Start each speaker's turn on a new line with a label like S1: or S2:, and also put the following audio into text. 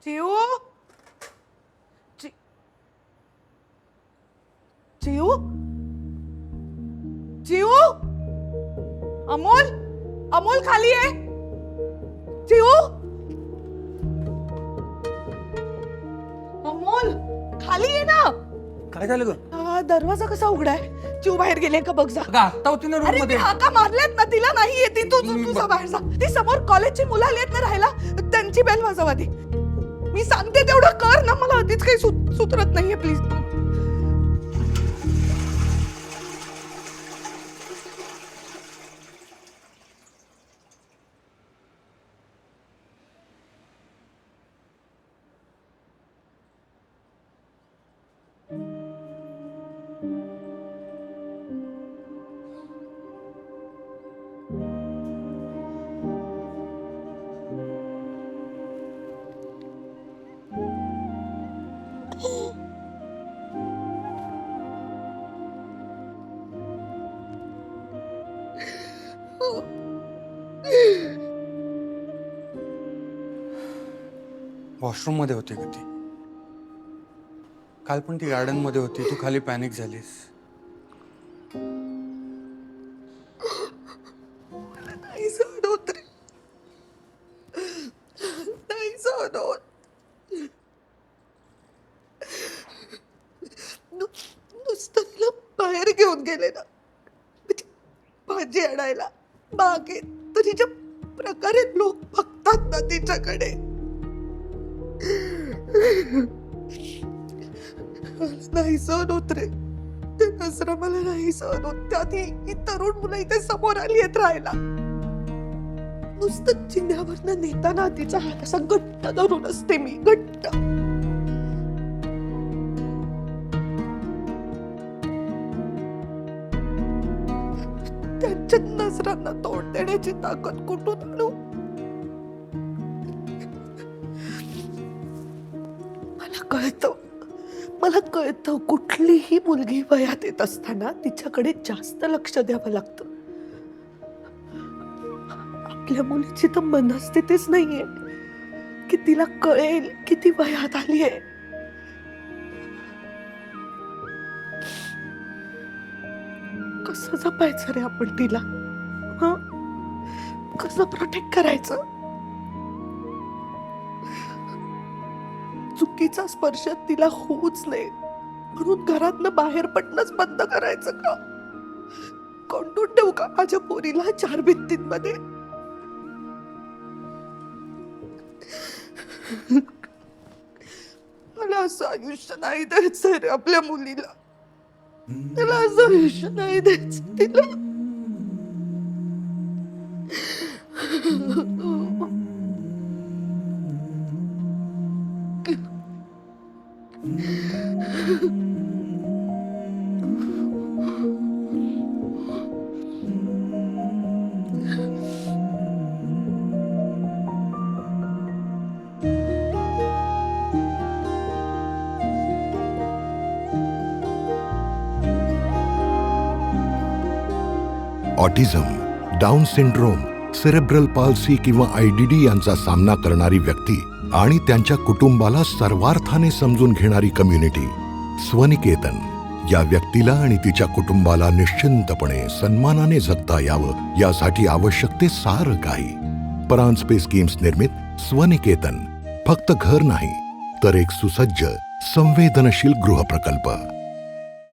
S1: चिऊ चिऊ चिऊ अमोल अमोल खाली आहे चिऊ अमोल खाली आहे ना.
S2: काय झालं ग?
S1: दरवाजा कसा उघडाय? चिऊ बाहेर गेले का बघ जा.
S2: आता होती ना रूम मध्ये.
S1: हाका मारल्यात ना तिला नाही येते. तू तुझा बाहेर जा. ती समोर कॉलेजची मुलं आली आहेत ना राहायला त्यांची बेल वाजव आधी. मी सांगते तेवढं कर ना. मला आधीच काही सुधरत नाहीये प्लीज.
S2: वॉशरूम मध्ये होती का ती? काल पण ती गार्डन मध्ये होती. तू खाली पॅनिक झालीस.
S1: मला नाही सहन होत रे. नाही सहन होत. नुसतं तिला बाहेर घेऊन गेले ना भाजी आणायला बागेत तर तिच्या प्रकारे लोक बघतात ना तिच्याकडे. नाही सहन होत रे. ते नजरा मला नाही सहन होत. त्यात ही तरुण मुलं इथे समोर आली आहेत राहायला. नुसतं चिन्हावरनं नेताना तिचा हात असा घट्ट धरून असते मी. घट्ट. त्यांच्या नजरांना तोंड देण्याची ताकद कुठून आणू? मला कळतं कुठलीही मुलगी वयात येत असताना तिच्याकडे जास्त लक्ष द्यावं लागतं. आपल्या मुलीची तर मनस्थितीच नाहीये की तिला कळेल किती वयात आलीये. कसं जपायचं रे आपण तिला? कसं प्रोटेक्ट करायचं? चुकीचा स्पर्श तिला होऊच नये म्हणून घरातनं बाहेर पडणंच बंद करायचं का? कोंडून ठेवू का माझ्या पोरीला चार भिंतींमध्ये? मला असं आयुष्य नाही द्यायचं रे आपल्या मुलीला. त्याला असं आयुष्य नाही द्यायचं तिला.
S3: Autism, down syndrome, cerebral palsy किंवा IDD यांचा सामना करणारी व्यक्ती आणि त्यांच्या कुटुंबाला सर्वार्थाने समजून घेणारी कम्युनिटी स्वनिकेतन या व्यक्तीला आणि तिच्या कुटुंबाला निश्चिंतपणे सन्मानाने जगता यावं यासाठी आवश्यक ते सारं काही. परांजपे स्कीम्स निर्मित स्वनिकेतन फक्त घर नाही तर एक सुसज्ज संवेदनशील गृह प्रकल्प.